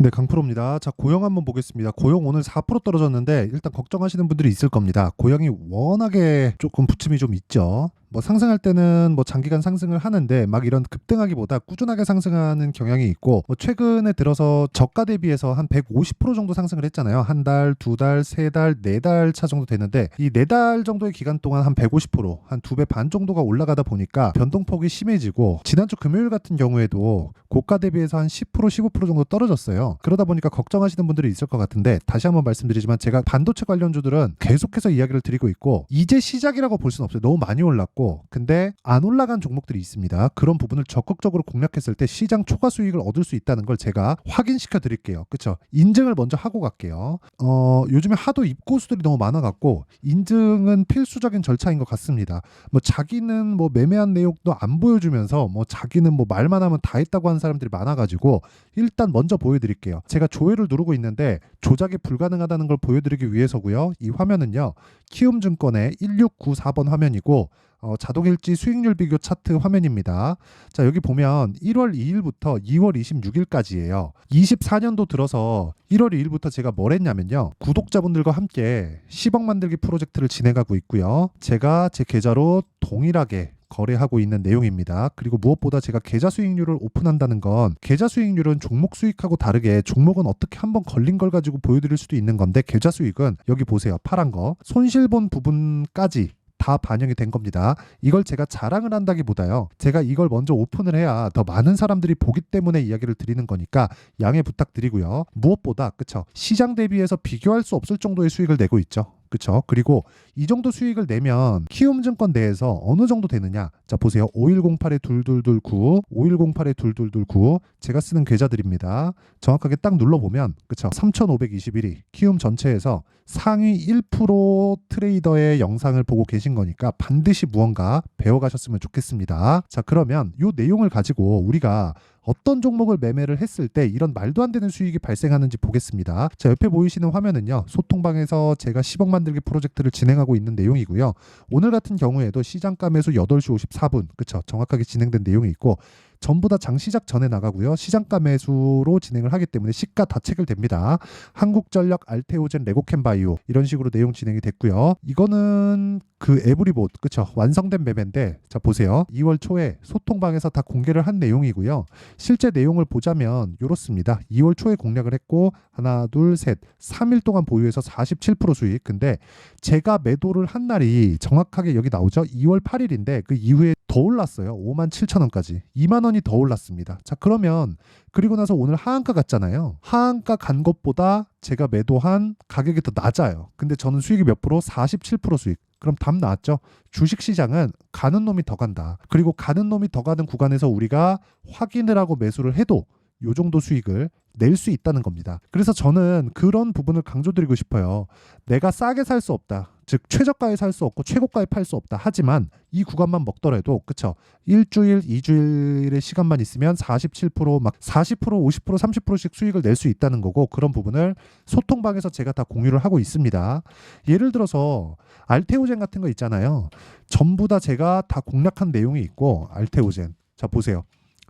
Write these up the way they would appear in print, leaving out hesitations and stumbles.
네, 강프로입니다. 자, 고영 한번 보겠습니다. 고영 오늘 4% 떨어졌는데 일단 걱정하시는 분들이 있을 겁니다. 고영이 워낙에 조금 부침이 좀 있죠. 뭐 상승할 때는 뭐 장기간 상승을 하는데 막 이런 급등하기보다 꾸준하게 상승하는 경향이 있고, 뭐 최근에 들어서 저가 대비해서 한 150% 정도 상승을 했잖아요. 한 달, 두 달, 세 달, 네 달 차 정도 되는데 이 네 달 정도의 기간 동안 한 150%, 한 두 배 반 정도가 올라가다 보니까 변동폭이 심해지고, 지난주 금요일 같은 경우에도 고가 대비해서 한 10%, 15% 정도 떨어졌어요. 그러다 보니까 걱정하시는 분들이 있을 것 같은데, 다시 한번 말씀드리지만 제가 반도체 관련주들은 계속해서 이야기를 드리고 있고, 이제 시작이라고 볼 수는 없어요. 너무 많이 올랐고, 근데 안 올라간 종목들이 있습니다. 그런 부분을 적극적으로 공략했을 때 시장 초과 수익을 얻을 수 있다는 걸 제가 확인시켜 드릴게요. 그쵸? 인증을 먼저 하고 갈게요. 요즘에 하도 입고수들이 너무 많아갖고 인증은 필수적인 절차인 것 같습니다. 뭐 자기는 뭐 매매한 내용도 안 보여주면서 뭐 자기는 뭐 말만 하면 다 했다고 하는 사람들이 많아가지고, 일단 먼저 보여드릴게요. 제가 조회를 누르고 있는데 조작이 불가능하다는 걸 보여드리기 위해서고요. 이 화면은요, 키움증권의 1694번 화면이고, 자동일지 수익률 비교 차트 화면입니다. 자, 여기 보면 1월 2일부터 2월 26일까지예요. 24년도 들어서 1월 2일부터 제가 뭘 했냐면요, 구독자분들과 함께 10억 만들기 프로젝트를 진행하고 있고요. 제가 제 계좌로 동일하게 거래하고 있는 내용입니다. 그리고 무엇보다 제가 계좌 수익률을 오픈한다는 건, 계좌 수익률은 종목 수익하고 다르게 종목은 어떻게 한번 걸린 걸 가지고 보여드릴 수도 있는 건데, 계좌 수익은 여기 보세요. 파란 거 손실본 부분까지 다 반영이 된 겁니다. 이걸 제가 자랑을 한다기보다요, 제가 이걸 먼저 오픈을 해야 더 많은 사람들이 보기 때문에 이야기를 드리는 거니까 양해 부탁드리고요. 무엇보다 그쵸, 시장 대비해서 비교할 수 없을 정도의 수익을 내고 있죠. 그쵸? 그리고 이 정도 수익을 내면 키움증권 내에서 어느 정도 되느냐? 자, 보세요. 5108-2229, 5108-2229 제가 쓰는 계좌들입니다. 정확하게 딱 눌러보면 그쵸? 3521이 키움 전체에서 상위 1% 트레이더의 영상을 보고 계신 거니까 반드시 무언가 배워가셨으면 좋겠습니다. 자, 그러면 이 내용을 가지고 우리가 어떤 종목을 매매를 했을 때 이런 말도 안 되는 수익이 발생하는지 보겠습니다. 자, 옆에 보이시는 화면은요, 소통방에서 제가 10억 만들기 프로젝트를 진행하고 있는 내용이고요. 오늘 같은 경우에도 시장가 매수 8시 54분, 그쵸? 정확하게 진행된 내용이 있고, 전부 다 장 시작 전에 나가고요. 시장가 매수로 진행을 하기 때문에 시가 다 체결됩니다. 한국전력, 알테오젠, 레고캠바이오 이런 식으로 내용 진행이 됐고요. 이거는 그 에브리봇, 그쵸? 완성된 매매인데, 자, 보세요. 2월 초에 소통방에서 다 공개를 한 내용이고요. 실제 내용을 보자면 이렇습니다. 2월 초에 공략을 했고, 하나, 둘, 셋, 3일 동안 보유해서 47% 수익. 근데 제가 매도를 한 날이 정확하게 여기 나오죠. 2월 8일인데 그 이후에 더 올랐어요. 57,000원까지. 2만 원이 더 올랐습니다. 자, 그러면 그리고 나서 오늘 하한가 갔잖아요. 하한가 간 것보다 제가 매도한 가격이 더 낮아요. 근데 저는 수익이 몇 프로? 47% 수익. 그럼 답 나왔죠? 주식시장은 가는 놈이 더 간다. 그리고 가는 놈이 더 가는 구간에서 우리가 확인을 하고 매수를 해도 요 정도 수익을 낼 수 있다는 겁니다. 그래서 저는 그런 부분을 강조드리고 싶어요. 내가 싸게 살 수 없다. 즉 최저가에 살 수 없고 최고가에 팔 수 없다. 하지만 이 구간만 먹더라도 그쵸? 일주일, 2주일의 시간만 있으면 47%, 막 40%, 50%, 30%씩 수익을 낼 수 있다는 거고, 그런 부분을 소통방에서 제가 다 공유를 하고 있습니다. 예를 들어서 알테오젠 같은 거 있잖아요. 전부 다 제가 다 공략한 내용이 있고, 알테오젠. 자, 보세요.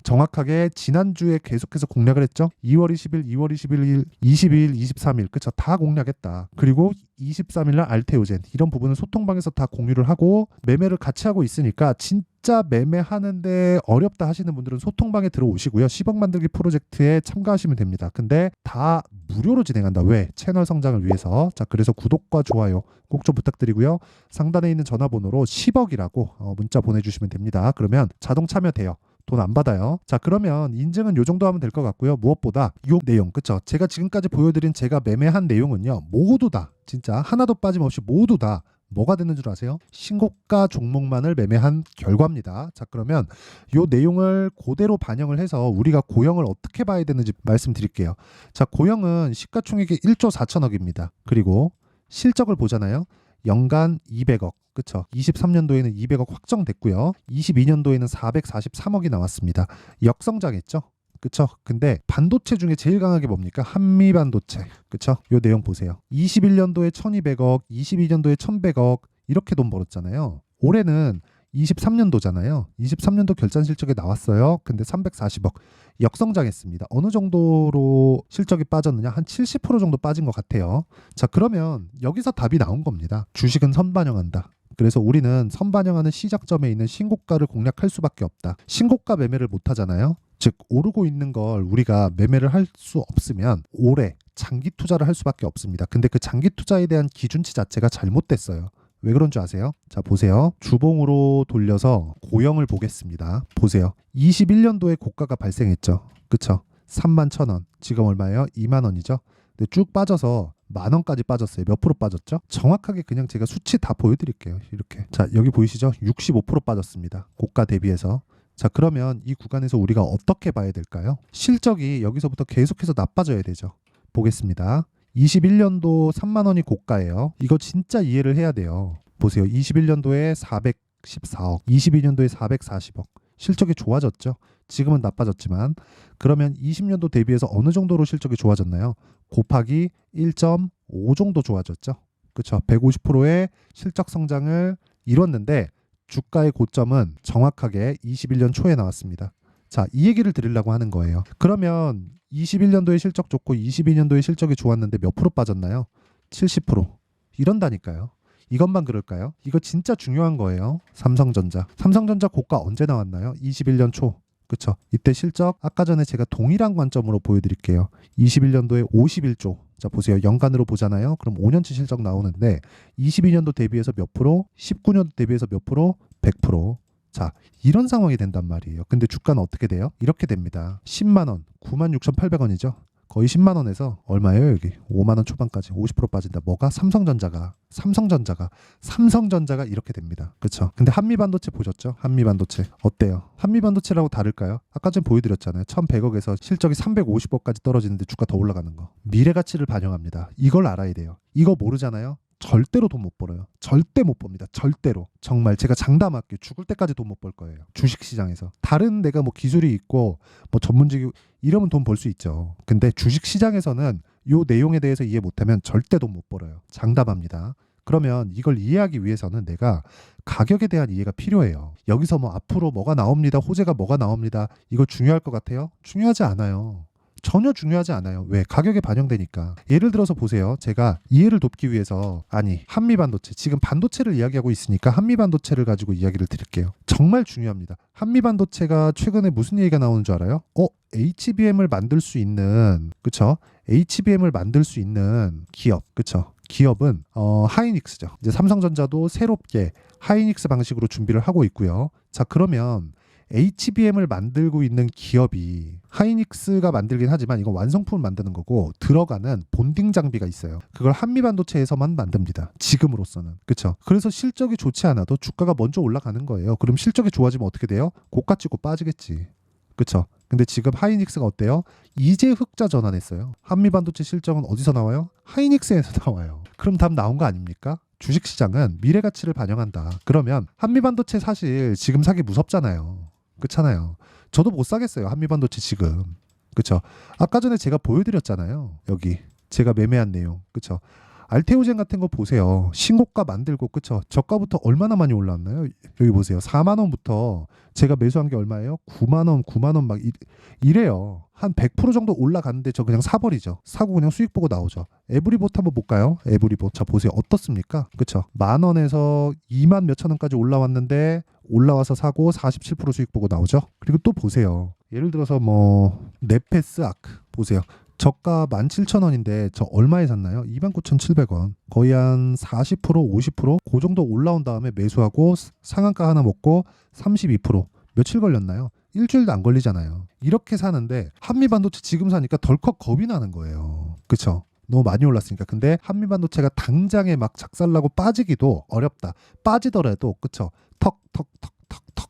정확하게 지난주에 계속해서 공략을 했죠. 2월 20일, 2월 21일, 22일, 23일 그쵸? 다 공략했다. 그리고 23일 날 알테오젠, 이런 부분은 소통방에서 다 공유를 하고 매매를 같이 하고 있으니까, 진짜 매매하는데 어렵다 하시는 분들은 소통방에 들어오시고요. 10억 만들기 프로젝트에 참가하시면 됩니다. 근데 다 무료로 진행한다. 왜? 채널 성장을 위해서. 자, 그래서 구독과 좋아요 꼭 좀 부탁드리고요. 상단에 있는 전화번호로 10억이라고 문자 보내주시면 됩니다. 그러면 자동 참여돼요. 돈 안 받아요. 자, 그러면 인증은 요 정도 하면 될 것 같고요. 무엇보다 요 내용, 그쵸? 제가 지금까지 보여드린 제가 매매한 내용은요, 모두 다 진짜 하나도 빠짐없이 모두 다 뭐가 되는 줄 아세요? 신고가 종목만을 매매한 결과입니다. 자, 그러면 요 내용을 그대로 반영을 해서 우리가 고영을 어떻게 봐야 되는지 말씀드릴게요. 자, 고영은 시가총액이 1조 4천억입니다. 그리고 실적을 보잖아요. 연간 200억. 그쵸? 23년도에는 200억 확정됐고요. 22년도에는 443억이 나왔습니다. 역성장했죠? 그쵸? 근데 반도체 중에 제일 강하게 뭡니까? 한미반도체. 그쵸? 요 내용 보세요. 21년도에 1200억, 22년도에 1100억 이렇게 돈 벌었잖아요. 올해는 23년도잖아요. 23년도 결산 실적에 나왔어요. 근데 340억 역성장했습니다. 어느 정도로 실적이 빠졌느냐? 한 70% 정도 빠진 것 같아요. 자, 그러면 여기서 답이 나온 겁니다. 주식은 선반영한다. 그래서 우리는 선반영하는 시작점에 있는 신고가를 공략할 수밖에 없다. 신고가 매매를 못 하잖아요. 즉 오르고 있는 걸 우리가 매매를 할 수 없으면 오래 장기 투자를 할 수밖에 없습니다. 근데 그 장기 투자에 대한 기준치 자체가 잘못됐어요. 왜 그런 줄 아세요? 자, 보세요. 주봉으로 돌려서 고영을 보겠습니다. 보세요. 21년도에 고가가 발생했죠. 그쵸? 31,000원. 지금 얼마예요? 2만 원이죠. 근데 쭉 빠져서 만 원까지 빠졌어요. 몇 프로 빠졌죠? 정확하게 그냥 제가 수치 다 보여드릴게요. 이렇게. 자, 여기 보이시죠? 65% 빠졌습니다. 고가 대비해서. 자, 그러면 이 구간에서 우리가 어떻게 봐야 될까요? 실적이 여기서부터 계속해서 나빠져야 되죠. 보겠습니다. 21년도 3만 원이 고가예요. 이거 진짜 이해를 해야 돼요. 보세요. 21년도에 414억, 22년도에 440억. 실적이 좋아졌죠. 지금은 나빠졌지만 그러면 20년도 대비해서 어느 정도로 실적이 좋아졌나요? 곱하기 1.5 정도 좋아졌죠. 그렇죠. 150%의 실적 성장을 이뤘는데 주가의 고점은 정확하게 21년 초에 나왔습니다. 자, 이 얘기를 드리려고 하는 거예요. 그러면 21년도에 실적 좋고 22년도에 실적이 좋았는데 몇 프로 빠졌나요? 70%. 이런다니까요. 이것만 그럴까요? 이거 진짜 중요한 거예요. 삼성전자. 삼성전자 고가 언제 나왔나요? 21년 초. 그쵸? 이때 실적 아까 전에 제가 동일한 관점으로 보여드릴게요. 21년도에 51조. 자, 보세요. 연간으로 보잖아요. 그럼 5년치 실적 나오는데 22년도 대비해서 몇 프로? 19년도 대비해서 몇 프로? 100%. 자, 이런 상황이 된단 말이에요. 근데 주가는 어떻게 돼요? 이렇게 됩니다. 10만 원, 96,800원이죠. 거의 10만 원에서 얼마예요? 여기 5만 원 초반까지 50% 빠진다. 뭐가? 삼성전자가 이렇게 됩니다. 그렇죠? 근데 한미반도체 보셨죠? 한미반도체 어때요? 한미반도체라고 다를까요? 아까 전에 보여드렸잖아요. 1,100억에서 실적이 350억까지 떨어지는데 주가 더 올라가는 거. 미래 가치를 반영합니다. 이걸 알아야 돼요. 이거 모르잖아요? 절대로 돈 못 벌어요. 절대 못 법니다. 절대로. 정말 제가 장담할게요. 죽을 때까지 돈 못 벌 거예요. 주식시장에서. 다른 내가 뭐 기술이 있고 뭐 전문직이 이러면 돈 벌 수 있죠. 근데 주식시장에서는 요 내용에 대해서 이해 못하면 절대 돈 못 벌어요. 장담합니다. 그러면 이걸 이해하기 위해서는 내가 가격에 대한 이해가 필요해요. 여기서 뭐 앞으로 뭐가 나옵니다. 호재가 뭐가 나옵니다. 이거 중요할 것 같아요? 중요하지 않아요. 전혀 중요하지 않아요. 왜? 가격에 반영되니까. 예를 들어서 보세요. 제가 이해를 돕기 위해서 한미반도체. 지금 반도체를 이야기하고 있으니까 한미반도체를 가지고 이야기를 드릴게요. 정말 중요합니다. 한미반도체가 최근에 무슨 얘기가 나오는 줄 알아요? HBM을 만들 수 있는, 그쵸? HBM을 만들 수 있는 기업, 그쵸? 기업은 하이닉스죠. 이제 삼성전자도 새롭게 하이닉스 방식으로 준비를 하고 있고요. 자, 그러면 HBM을 만들고 있는 기업이 하이닉스가 만들긴 하지만 이건 완성품을 만드는 거고 들어가는 본딩 장비가 있어요. 그걸 한미반도체에서만 만듭니다. 지금으로서는. 그렇죠? 그래서 실적이 좋지 않아도 주가가 먼저 올라가는 거예요. 그럼 실적이 좋아지면 어떻게 돼요? 고가 찍고 빠지겠지. 그렇죠? 근데 지금 하이닉스가 어때요? 이제 흑자 전환했어요. 한미반도체 실적은 어디서 나와요? 하이닉스에서 나와요. 그럼 답 나온 거 아닙니까? 주식시장은 미래 가치를 반영한다. 그러면 한미반도체 사실 지금 사기 무섭잖아요. 그렇잖아요. 저도 못 사겠어요. 한미반도체 지금. 그쵸? 아까 전에 제가 보여드렸잖아요. 여기 제가 매매한 내용. 그쵸? 알테오젠 같은 거 보세요. 신고가 만들고 그쵸? 저가부터 얼마나 많이 올랐나요? 여기 보세요. 4만 원부터 제가 매수한 게 얼마예요? 9만 원, 9만 원 막 이래요. 한 100% 정도 올라갔는데 저 그냥 사버리죠. 사고 그냥 수익 보고 나오죠. 에브리봇 한번 볼까요? 에브리봇. 자, 보세요. 어떻습니까? 그쵸? 만 원에서 2만 몇천 원까지 올라왔는데 올라와서 사고 47% 수익 보고 나오죠. 그리고 또 보세요. 예를 들어서 뭐 네페스 아크 보세요. 저가 17,000원인데 저 얼마에 샀나요? 29,700원. 거의 한 40%, 50%? 그 정도 올라온 다음에 매수하고 상한가 하나 먹고 32%. 며칠 걸렸나요? 일주일도 안 걸리잖아요. 이렇게 사는데 한미반도체 지금 사니까 덜컥 겁이 나는 거예요. 그쵸? 너무 많이 올랐으니까. 근데 한미반도체가 당장에 막 작살나고 빠지기도 어렵다. 빠지더라도 그쵸? 턱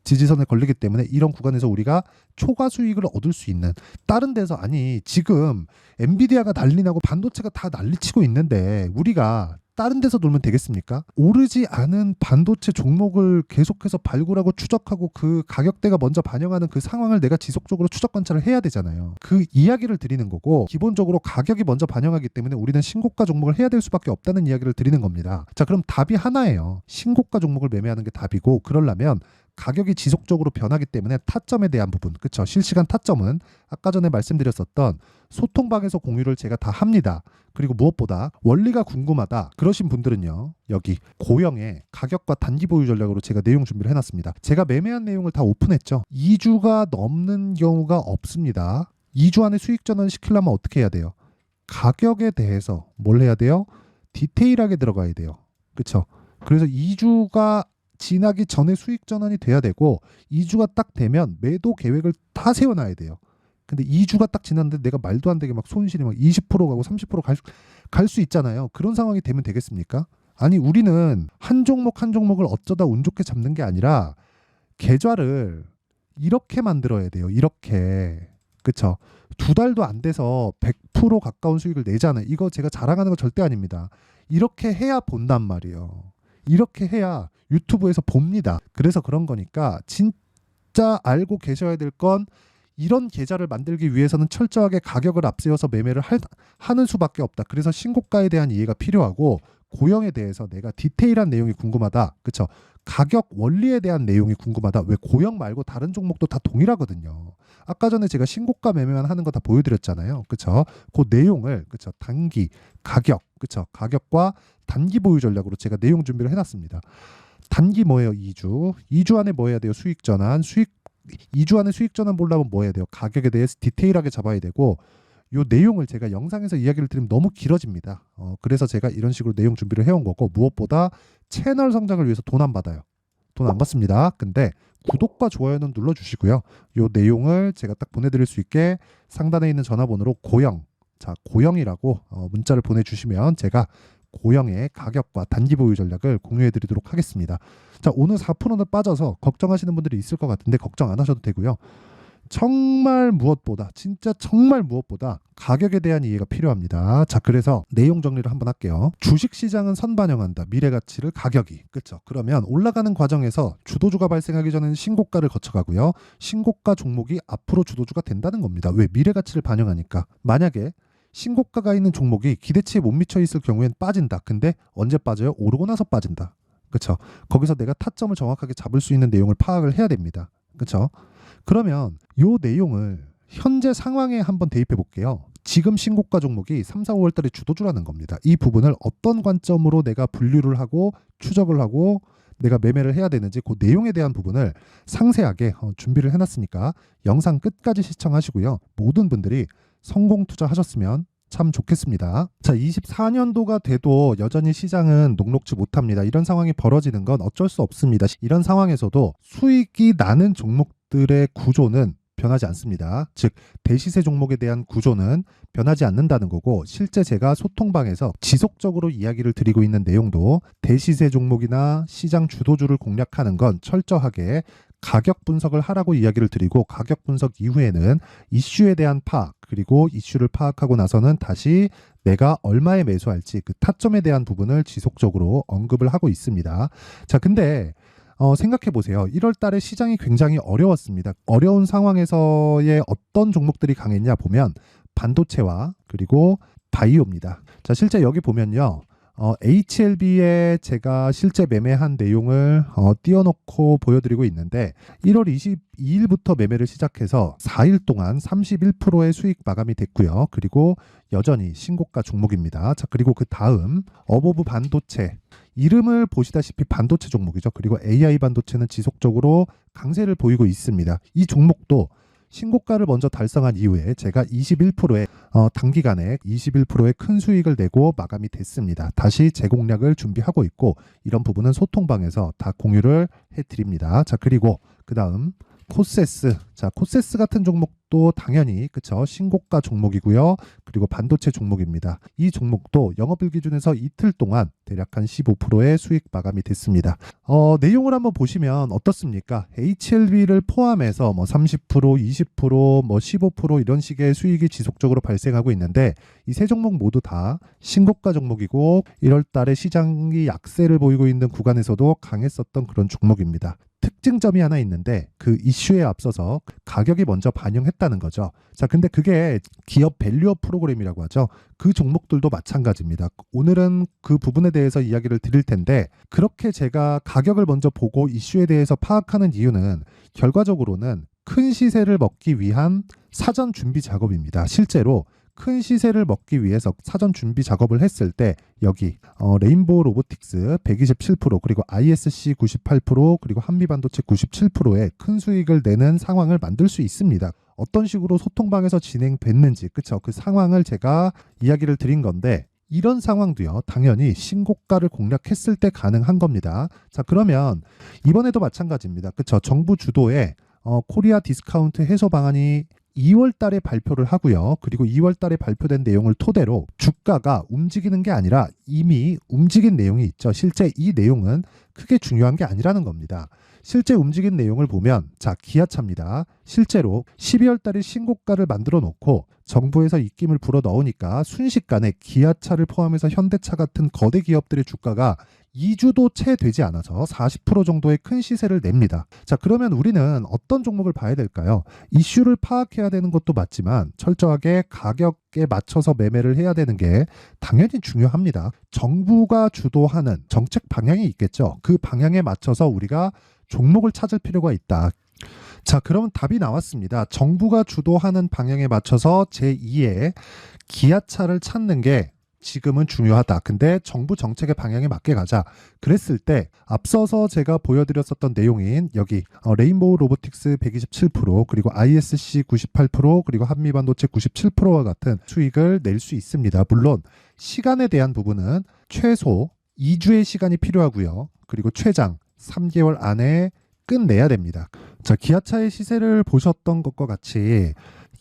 지지선에 걸리기 때문에 이런 구간에서 우리가 초과 수익을 얻을 수 있는 다른 데서 지금 엔비디아가 난리 나고 반도체가 다 난리치고 있는데 우리가 다른 데서 놀면 되겠습니까? 오르지 않은 반도체 종목을 계속해서 발굴하고 추적하고 그 가격대가 먼저 반영하는 그 상황을 내가 지속적으로 추적 관찰을 해야 되잖아요. 그 이야기를 드리는 거고, 기본적으로 가격이 먼저 반영하기 때문에 우리는 신고가 종목을 해야 될 수밖에 없다는 이야기를 드리는 겁니다. 자, 그럼 답이 하나예요. 신고가 종목을 매매하는 게 답이고, 그러려면 가격이 지속적으로 변하기 때문에 타점에 대한 부분, 그쵸? 실시간 타점은 아까 전에 말씀드렸었던 소통방에서 공유를 제가 다 합니다. 그리고 무엇보다 원리가 궁금하다 그러신 분들은요, 여기 고영의 가격과 단기 보유 전략으로 제가 내용 준비를 해놨습니다. 제가 매매한 내용을 다 오픈했죠. 2주가 넘는 경우가 없습니다. 2주 안에 수익 전환 시키려면 어떻게 해야 돼요? 가격에 대해서 뭘 해야 돼요? 디테일하게 들어가야 돼요. 그쵸? 그래서 2주가 지나기 전에 수익 전환이 돼야 되고, 2주가 딱 되면 매도 계획을 다 세워놔야 돼요. 근데 2주가 딱 지났는데 내가 말도 안 되게 막 손실이 막 20% 가고 30% 갈 수 있잖아요. 그런 상황이 되면 되겠습니까? 아니, 우리는 한 종목 한 종목을 어쩌다 운 좋게 잡는 게 아니라 계좌를 이렇게 만들어야 돼요. 이렇게. 그쵸? 2달도 안 돼서 100% 가까운 수익을 내잖아요. 이거 제가 자랑하는 거 절대 아닙니다. 이렇게 해야 본단 말이에요. 이렇게 해야 유튜브에서 봅니다. 그래서 그런 거니까 진짜 알고 계셔야 될 건, 이런 계좌를 만들기 위해서는 철저하게 가격을 앞세워서 매매를 하는 수밖에 없다. 그래서 신고가에 대한 이해가 필요하고, 고영에 대해서 내가 디테일한 내용이 궁금하다. 그쵸? 가격 원리에 대한 내용이 궁금하다. 왜 고영 말고 다른 종목도 다 동일하거든요. 아까 전에 제가 신고가 매매만 하는 거 다 보여드렸잖아요. 그쵸? 그 내용을, 그쵸? 단기, 가격, 그쵸? 가격과 단기 보유 전략으로 제가 내용 준비를 해놨습니다. 단기 뭐예요? 2주. 2주 안에 뭐 해야 돼요? 수익 전환. 2주 안에 수익 전환 보려면 뭐 해야 돼요? 가격에 대해서 디테일하게 잡아야 되고, 요 내용을 제가 영상에서 이야기를 드리면 너무 길어집니다. 그래서 제가 이런 식으로 내용 준비를 해온 거고, 무엇보다 채널 성장을 위해서 돈 안 받아요. 돈 안 받습니다. 근데 구독과 좋아요는 눌러주시고요. 요 내용을 제가 딱 보내드릴 수 있게 상단에 있는 전화번호로 고영, 자, 고영이라고 문자를 보내주시면 제가 고영의 가격과 단기 보유 전략을 공유해 드리도록 하겠습니다. 자, 오늘 4%는 빠져서 걱정하시는 분들이 있을 것 같은데 걱정 안 하셔도 되고요. 정말 무엇보다, 진짜 정말 무엇보다 가격에 대한 이해가 필요합니다. 자, 그래서 내용 정리를 한번 할게요. 주식시장은 선반영한다. 미래가치를 가격이. 그렇죠? 그러면 올라가는 과정에서 주도주가 발생하기 전에는 신고가를 거쳐가고요. 신고가 종목이 앞으로 주도주가 된다는 겁니다. 왜? 미래가치를 반영하니까. 만약에 신고가가 있는 종목이 기대치에 못 미쳐 있을 경우엔 빠진다. 근데 언제 빠져요? 오르고 나서 빠진다. 그렇죠? 거기서 내가 타점을 정확하게 잡을 수 있는 내용을 파악을 해야 됩니다. 그렇죠? 그러면 요 내용을 현재 상황에 한번 대입해 볼게요. 지금 신고가 종목이 3, 4, 5월 달에 주도주라는 겁니다. 이 부분을 어떤 관점으로 내가 분류를 하고 추적을 하고 내가 매매를 해야 되는지, 그 내용에 대한 부분을 상세하게 준비를 해놨으니까 영상 끝까지 시청하시고요. 모든 분들이 성공 투자하셨으면 참 좋겠습니다. 자, 24년도가 돼도 여전히 시장은 녹록지 못합니다. 이런 상황이 벌어지는 건 어쩔 수 없습니다. 이런 상황에서도 수익이 나는 종목들의 구조는 변하지 않습니다. 즉, 대시세 종목에 대한 구조는 변하지 않는다는 거고, 실제 제가 소통방에서 지속적으로 이야기를 드리고 있는 내용도 대시세 종목이나 시장 주도주를 공략하는 건 철저하게 가격 분석을 하라고 이야기를 드리고, 가격 분석 이후에는 이슈에 대한 파악, 그리고 이슈를 파악하고 나서는 다시 내가 얼마에 매수할지 그 타점에 대한 부분을 지속적으로 언급을 하고 있습니다. 자, 근데 생각해 보세요. 1월 달에 시장이 굉장히 어려웠습니다. 어려운 상황에서의 어떤 종목들이 강했냐 보면 반도체와 그리고 바이오입니다. 자, 실제 여기 보면요. HLB에 제가 실제 매매한 내용을 띄워놓고 보여드리고 있는데, 1월 22일부터 매매를 시작해서 4일 동안 31%의 수익 마감이 됐고요. 그리고 여전히 신고가 종목입니다. 자, 그리고 그 다음 어보브 반도체, 이름을 보시다시피 반도체 종목이죠. 그리고 AI 반도체는 지속적으로 강세를 보이고 있습니다. 이 종목도 신고가를 먼저 달성한 이후에 제가 21%의 단기간에 21%의 큰 수익을 내고 마감이 됐습니다. 다시 재공략을 준비하고 있고, 이런 부분은 소통방에서 다 공유를 해드립니다. 자, 그리고 그 다음 코세스. 자, 코세스 같은 종목도 당연히 그쵸, 신고가 종목이고요. 그리고 반도체 종목입니다. 이 종목도 영업일 기준에서 이틀 동안 대략 한 15%의 수익 마감이 됐습니다. 내용을 한번 보시면 어떻습니까? HLB를 포함해서 뭐 30%, 20%, 뭐 15% 이런 식의 수익이 지속적으로 발생하고 있는데 이 세 종목 모두 다 신고가 종목이고 1월 달에 시장이 약세를 보이고 있는 구간에서도 강했었던 그런 종목입니다. 특징점이 하나 있는데 그 이슈에 앞서서 가격이 먼저 반영했다는 거죠. 자, 근데 그게 기업 밸류업 프로그램이라고 하죠. 그 종목들도 마찬가지입니다. 오늘은 그 부분에 대해서 이야기를 드릴 텐데 그렇게 제가 가격을 먼저 보고 이슈에 대해서 파악하는 이유는 결과적으로는 큰 시세를 먹기 위한 사전 준비 작업입니다. 실제로 큰 시세를 먹기 위해서 사전 준비 작업을 했을 때 여기 레인보우 로보틱스 127% 그리고 ISC 98% 그리고 한미반도체 97%의 큰 수익을 내는 상황을 만들 수 있습니다. 어떤 식으로 소통방에서 진행됐는지 그쵸, 그 상황을 제가 이야기를 드린 건데 이런 상황도요 당연히 신고가를 공략했을 때 가능한 겁니다. 자, 그러면 이번에도 마찬가지입니다. 그쵸, 정부 주도의 코리아 디스카운트 해소 방안이 2월 달에 발표를 하고요. 그리고 2월 달에 발표된 내용을 토대로 주가가 움직이는 게 아니라 이미 움직인 내용이 있죠. 실제 이 내용은 크게 중요한 게 아니라는 겁니다. 실제 움직인 내용을 보면 자, 기아차입니다. 실제로 12월 달에 신고가를 만들어 놓고 정부에서 입김을 불어 넣으니까 순식간에 기아차를 포함해서 현대차 같은 거대 기업들의 주가가 2주도 채 되지 않아서 40% 정도의 큰 시세를 냅니다. 자, 그러면 우리는 어떤 종목을 봐야 될까요? 이슈를 파악해야 되는 것도 맞지만 철저하게 가격에 맞춰서 매매를 해야 되는 게 당연히 중요합니다. 정부가 주도하는 정책 방향이 있겠죠. 그 방향에 맞춰서 우리가 종목을 찾을 필요가 있다. 자, 그러면 답이 나왔습니다. 정부가 주도하는 방향에 맞춰서 제2의 기아차를 찾는 게 지금은 중요하다. 근데 정부 정책의 방향에 맞게 가자. 그랬을 때 앞서서 제가 보여드렸었던 내용인 여기 레인보우 로보틱스 127% 그리고 ISC 98% 그리고 한미반도체 97%와 같은 수익을 낼 수 있습니다. 물론 시간에 대한 부분은 최소 2주의 시간이 필요하고요. 그리고 최장 3개월 안에 끝내야 됩니다. 자, 기아차의 시세를 보셨던 것과 같이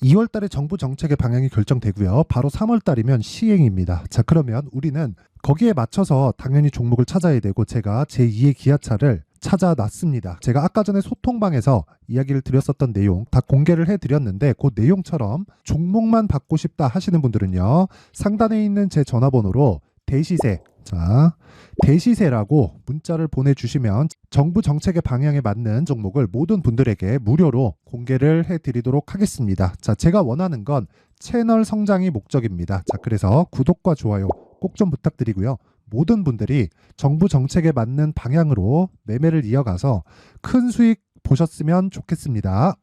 2월 달에 정부 정책의 방향이 결정되고요. 바로 3월 달이면 시행입니다. 자, 그러면 우리는 거기에 맞춰서 당연히 종목을 찾아야 되고 제가 제2의 기아차를 찾아놨습니다. 제가 아까 전에 소통방에서 이야기를 드렸었던 내용 다 공개를 해드렸는데 그 내용처럼 종목만 받고 싶다 하시는 분들은요. 상단에 있는 제 전화번호로 대시세, 자, 대시세라고 문자를 보내주시면 정부 정책의 방향에 맞는 종목을 모든 분들에게 무료로 공개를 해드리도록 하겠습니다. 자, 제가 원하는 건 채널 성장이 목적입니다. 자, 그래서 구독과 좋아요 꼭 좀 부탁드리고요. 모든 분들이 정부 정책에 맞는 방향으로 매매를 이어가서 큰 수익 보셨으면 좋겠습니다.